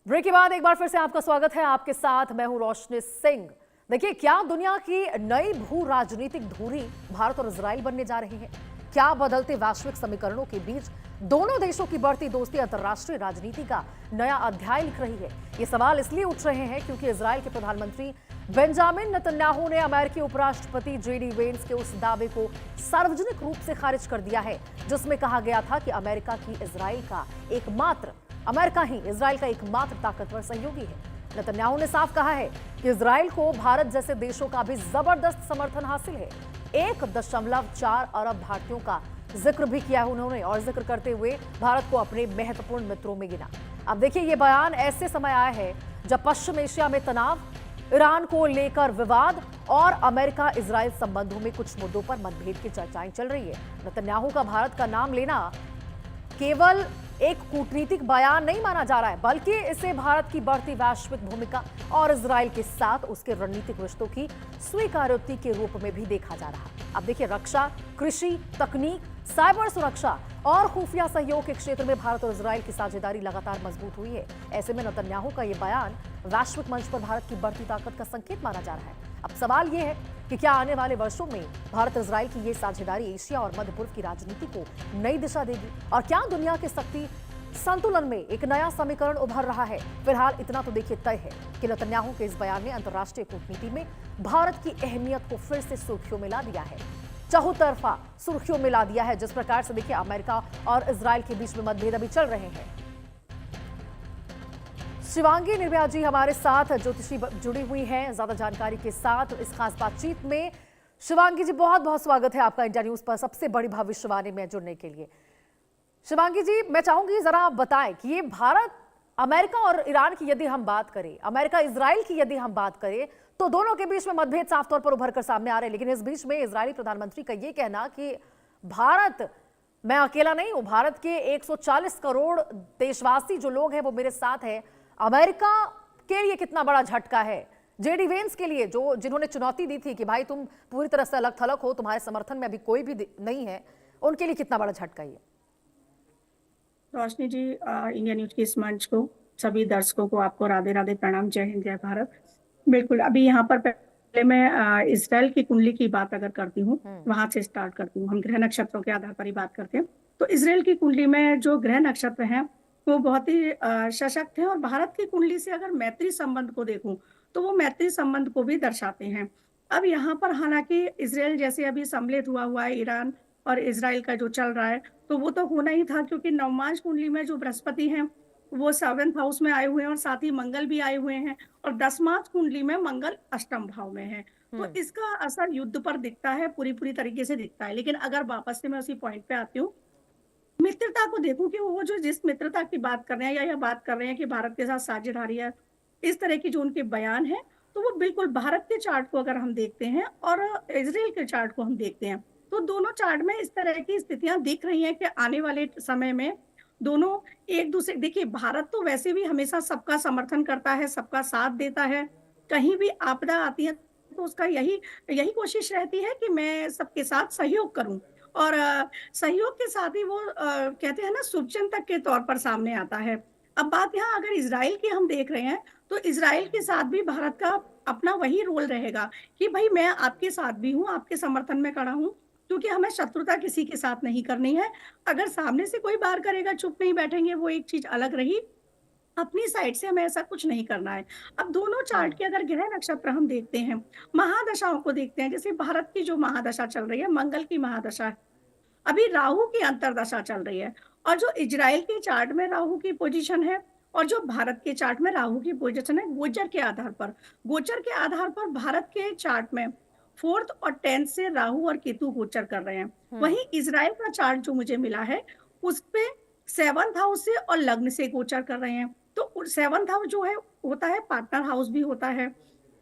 Break के बाद एक बार फिर से आपका स्वागत है। आपके साथ मैं हूं रोशनी सिंह। देखिए, क्या दुनिया की नई भू राजनीतिक धुरी भारत और इजराइल बनने जा रही है? क्या बदलते वैश्विक समीकरणों के बीच दोनों देशों की बढ़ती दोस्ती अंतर्राष्ट्रीय राजनीति का नया अध्याय लिख रही है? ये सवाल इसलिए उठ रहे हैं क्योंकि इजराइल के प्रधानमंत्री बेंजामिन नेतन्याहू ने अमेरिकी उपराष्ट्रपति जेडी वेंस के उस दावे को सार्वजनिक रूप से खारिज कर दिया है जिसमें कहा गया था कि अमेरिका ही इजराइल का एकमात्र ताकतवर सहयोगी है। नेतन्याहू ने साफ कहा है कि इजराइल को भारत जैसे देशों का भी जबरदस्त समर्थन हासिल है। 1.4 अरब भारतीयों का जिक्र भी किया उन्होंने, और जिक्र करते हुए भारत को अपने महत्वपूर्ण मित्रों में गिना। अब देखिए, ये बयान ऐसे समय आया है जब पश्चिम एशिया में तनाव, ईरान को लेकर विवाद और अमेरिका इजराइल संबंधों में कुछ मुद्दों पर मतभेद की चर्चाएं चल रही है। नेतन्याहू का भारत का नाम लेना केवल एक कूटनीतिक बयान नहीं माना जा रहा है, बल्कि इसे भारत की बढ़ती वैश्विक भूमिका और इजराइल के साथ उसके रणनीतिक रिश्तों की स्वीकारोक्ति के रूप में भी देखा जा रहा है। अब देखिए, रक्षा, कृषि, तकनीक, साइबर सुरक्षा और खुफिया सहयोग के क्षेत्र में भारत और इजराइल की साझेदारी लगातार मजबूत हुई है। ऐसे में नेतन्याहू का यह बयान वैश्विक मंच पर भारत की बढ़ती ताकत का संकेत माना जा रहा है। अब सवाल यह है कि क्या आने वाले वर्षों में भारत इजराइल की ये साझेदारी एशिया और मध्य पूर्व की राजनीति को नई दिशा देगी, और क्या दुनिया के शक्ति संतुलन में एक नया समीकरण उभर रहा है? फिलहाल इतना तो देखिए तय है कि नेतन्याहू के इस बयान ने अंतर्राष्ट्रीय कूटनीति में भारत की अहमियत को फिर से सुर्खियों में ला दिया है, चहुतरफा सुर्खियों में ला दिया है। जिस प्रकार से देखिए अमेरिका और इजराइल के बीच में मतभेद अभी चल रहे हैं। शिवांगी निर्भया जी हमारे साथ ज्योतिषी जुड़ी हुई हैं ज्यादा जानकारी के साथ इस खास बातचीत में। शिवांगी जी, बहुत बहुत स्वागत है आपका इंडिया न्यूज पर सबसे बड़ी भविष्यवाणी में जुड़ने के लिए। शिवांगी जी, मैं चाहूंगी जरा आप बताएं कि ये भारत, अमेरिका और ईरान की यदि हम बात करें, अमेरिका इजराइल की यदि हम बात करें, तो दोनों के बीच में मतभेद साफ तौर पर उभर कर सामने आ रहे हैं। लेकिन इस बीच में इजरायली प्रधानमंत्री का यह कहना कि भारत, मैं अकेला नहीं हूं, भारत के 140 करोड़ देशवासी जो लोग हैं वो मेरे साथ हैं। अमेरिका के लिए कितना बड़ा झटका है, जेडी वेंस के लिए जिन्होंने चुनौती दी थी कि भाई तुम पूरी तरह से अलग थलग हो, तुम्हारे समर्थन में अभी कोई भी नहीं है, उनके लिए कितना बड़ा झटका ये? रोशनी जी, इंडिया न्यूज के इस मंच को, सभी दर्शकों को आपको राधे राधे, प्रणाम, जय हिंद, जय भारत। बिल्कुल, अभी यहाँ पर पहले मैं इसराइल की कुंडली की बात अगर करती हूँ, वहां से स्टार्ट करती हूँ। हम ग्रह नक्षत्रों के आधार पर ही बात करते हैं। तो इसराइल की कुंडली में जो ग्रह नक्षत्र हैं वो बहुत ही सशक्त हैं, और भारत की कुंडली से अगर मैत्री संबंध को देखूं तो वो मैत्री संबंध को भी दर्शाते हैं। अब यहाँ पर हालांकि इसराइल जैसे अभी सम्मिलित हुआ है ईरान और इसराइल का जो चल रहा है, तो वो तो होना ही था, क्योंकि नवमांश कुंडली में जो बृहस्पति हैं वो 7th हाउस में आए हुए हैं, और साथ ही मंगल भी आए हुए हैं, और 10मांश कुंडली में मंगल अष्टम भाव में है। तो इसका असर युद्ध पर दिखता है, पूरी तरीके से दिखता है। लेकिन अगर वापस से मैं उसी पॉइंट पे आती हूँ, मित्रता को देखूं कि वो जो जिस मित्रता की बात कर रहे हैं या बात कर रहे हैं कि भारत के साथ साझेदारी है, इस तरह की जो उनके बयान है, तो वो बिल्कुल भारत के चार्ट को अगर हम देखते हैं और इजराइल के चार्ट को हम देखते हैं, तो दोनों चार्ट में इस तरह की स्थितियां दिख रही हैं कि आने वाले समय में दोनों एक दूसरे, देखिए भारत तो वैसे भी हमेशा सबका समर्थन करता है, सबका साथ देता है। कहीं भी आपदा आती है तो उसका यही यही कोशिश रहती है कि मैं सबके साथ सहयोग करूं, और सहयोग के साथ ही वो कहते हैं ना, शुभचिंतक के तौर पर सामने आता है। अब बात यहाँ अगर इजराइल की हम देख रहे हैं, तो इजराइल के साथ भी भारत का अपना वही रोल रहेगा कि भाई मैं आपके साथ भी हूँ, आपके समर्थन में खड़ा हूँ, क्योंकि हमें शत्रुता किसी के साथ नहीं करनी है। अगर सामने से कोई बार करेगा, चुप नहीं बैठेंगे, वो एक चीज अलग रही। अपनी साइड से हमें ऐसा कुछ नहीं करना है। अब दोनों चार्ट के अगर ग्रह नक्षत्र हम देखते हैं, महादशाओं को देखते हैं, जैसे भारत की जो महादशा चल रही है, मंगल की महादशा, अभी राहु की अंतरदशा चल रही है, और जो इजराइल के चार्ट में राहु की पोजीशन है और जो भारत के चार्ट में राहु की पोजीशन है, गोचर के आधार पर भारत के चार्ट में 4th और 10th से राहु और केतु गोचर कर रहे हैं। वहीं इजराइल का चार्ट जो मुझे मिला है, उस पे 7th हाउस से और लग्न से गोचर कर रहे हैं। तो 7th हाउस जो है होता है पार्टनर हाउस भी होता है।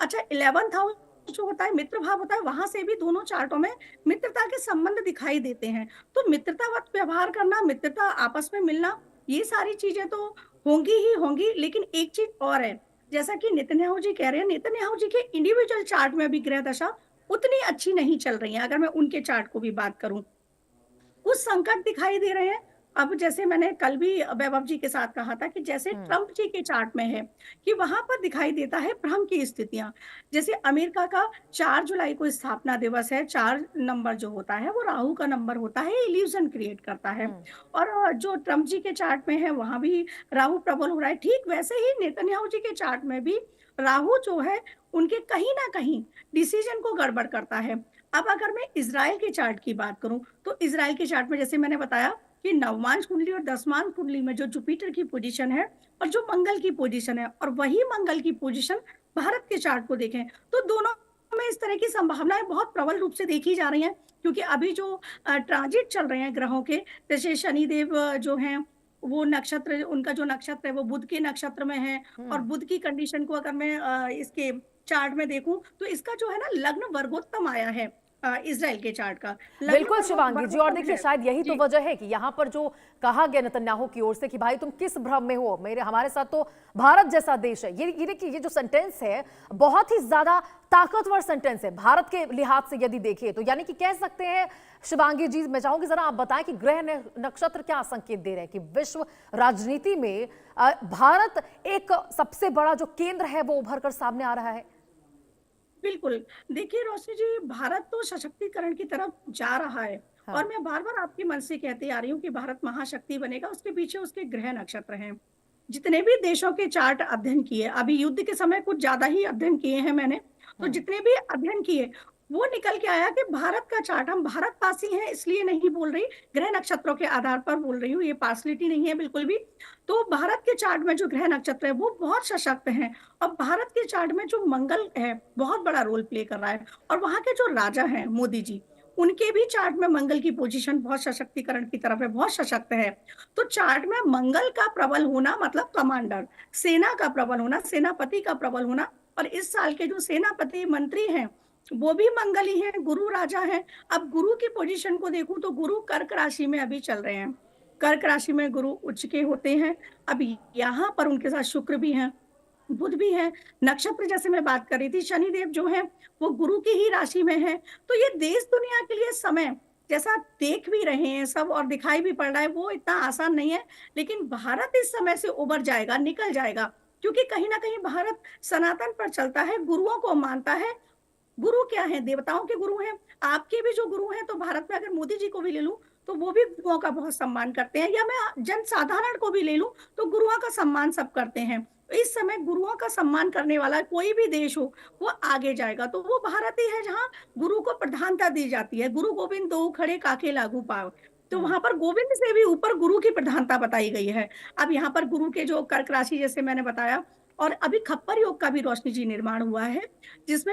अच्छा, 11th हाउस जो होता है मित्र भाव होता है, वहां से भी दोनों चार्टों में मित्रता के संबंध दिखाई देते हैं। तो मित्रतावत व्यवहार करना, मित्रता आपस में मिलना, ये सारी चीजें तो होंगी ही होंगी। लेकिन एक चीज और है, जैसा कि नेतन्याहू जी कह रहे हैं, नेतन्याहू जी के इंडिविजुअल चार्ट में भी ग्रह दशा उतनी अच्छी नहीं चल रही है। अगर मैं उनके चार्ट को भी बात करूं, कुछ संकट दिखाई दे रहे हैं, अब जैसे मैंने कल भी वैभव जी के साथ कहा था कि जैसे ट्रम्प जी के चार्ट में है कि वहां पर दिखाई देता है भ्रम की स्थितियां। जैसे अमेरिका का 4 जुलाई को स्थापना दिवस है, 4 नंबर जो होता है वो राहु का नंबर होता है, इल्यूजन क्रिएट करता है। और जो ट्रम्प जी के चार्ट में है वहां भी राहु प्रबल हो रहा है। ठीक वैसे ही नेतन्याहू जी के चार्ट में भी राहु जो है उनके कहीं ना कहीं डिसीजन को गड़बड़ करता है। अब अगर मैं इजराइल के चार्ट की बात करूं तो इजराइल के चार्ट में जैसे मैंने बताया कि नवमांश कुंडली और दसमांश कुंडली में जो जुपिटर की पोजीशन है और जो मंगल की पोजीशन है, और वही मंगल की पोजीशन भारत के चार्ट को देखें तो दोनों में इस तरह की संभावनाएं बहुत प्रबल रूप से देखी जा रही हैं। क्योंकि अभी जो ट्रांजिट चल रहे हैं ग्रहों के, जैसे शनिदेव जो हैं वो नक्षत्र, उनका जो नक्षत्र है वो बुध के नक्षत्र में है। और बुध की कंडीशन को अगर मैं इसके चार्ट में देखूं तो इसका जो है ना लग्न वर्गोत्तम आया है इजराइल के चार्ट का। लग्न बिल्कुल शिवांगी जी, और वर्गोत्तम देखिए है शायद यही तो जी। वजह है कि यहाँ पर जो कहा गया नेतन्याहू की ओर से कि भाई तुम किस भ्रम में हो, मेरे हमारे साथ तो भारत जैसा देश है। ये देखिए, ये जो सेंटेंस है बहुत ही ज्यादा ताकतवर सेंटेंस है भारत के लिहाज से यदि देखिए तो। यानी कि कह सकते हैं शिवांगी जी, मैं चाहूंगी जरा आप बताएं कि ग्रह नक्षत्र क्या संकेत दे रहे हैं कि विश्व राजनीति में भारत एक सबसे बड़ा जो केंद्र है वो उभर कर सामने आ रहा है। बिल्कुल। देखिए रोशनी जी, भारत तो सशक्तिकरण की तरफ जा रहा है। हाँ। और मैं बार बार आपके मन से कहती आ रही हूँ कि भारत महाशक्ति बनेगा, उसके पीछे उसके ग्रह नक्षत्र हैं। जितने भी देशों के चार्ट अध्ययन किए, अभी युद्ध के समय कुछ ज्यादा ही अध्ययन किए हैं मैंने, तो जितने भी अध्ययन किए वो निकल के आया कि भारत का चार्ट, हम भारतवासी हैं इसलिए नहीं बोल रही, ग्रह नक्षत्रों के आधार पर बोल रही हूँ, ये पार्सलिटी नहीं है बिल्कुल भी। तो भारत के चार्ट में जो ग्रह नक्षत्र है वो बहुत सशक्त हैं। और भारत के चार्ट में जो मंगल है बहुत बड़ा रोल प्ले कर रहा है। और वहां के जो राजा हैं मोदी जी, उनके भी चार्ट में मंगल की पोजीशन बहुत सशक्तिकरण की तरफ है, बहुत सशक्त है। तो चार्ट में मंगल का प्रबल होना मतलब कमांडर, सेना का प्रबल होना, सेनापति का प्रबल होना। और इस साल के जो सेनापति मंत्री हैं वो भी मंगल ही हैं, गुरु राजा हैं। अब गुरु की पोजीशन को देखूं तो गुरु कर्क राशि में अभी चल रहे हैं। कर्क राशि में गुरु उच्च के होते हैं। अब यहाँ पर उनके साथ शुक्र भी हैं, बुध भी है। नक्षत्र जैसे मैं बात कर रही थी, शनिदेव जो है वो गुरु की ही राशि में है। तो ये देश दुनिया के लिए समय जैसा देख भी रहे हैं सब और दिखाई भी पड़ रहा है वो इतना आसान नहीं है। लेकिन भारत इस समय से उबर जाएगा, निकल जाएगा। क्योंकि कहीं ना कहीं भारत सनातन पर चलता है, गुरुओं को मानता है। गुरु क्या है? देवताओं के गुरु हैं। आपके भी जो गुरु हैं, तो भारत में अगर मोदी जी को भी ले लूं तो वो भी गुरुओं का बहुत सम्मान करते हैं, या मैं जन साधारण को भी ले लूं तो गुरुओं का सम्मान सब करते हैं। तो इस समय गुरुओं का सम्मान करने वाला कोई भी देश हो वो आगे जाएगा। तो वो भारत ही है जहाँ गुरु को प्रधानता दी जाती है। गुरु गोविंद दो खड़े काके लागू पाओ। तो वहां पर गोविंद से भी ऊपर गुरु की प्रधानता बताई गई है। अब यहाँ पर गुरु के जो कर्क राशि जैसे मैंने बताया, और अभी खप्पर योग का भी रोशनी जी निर्माण हुआ है जिसमें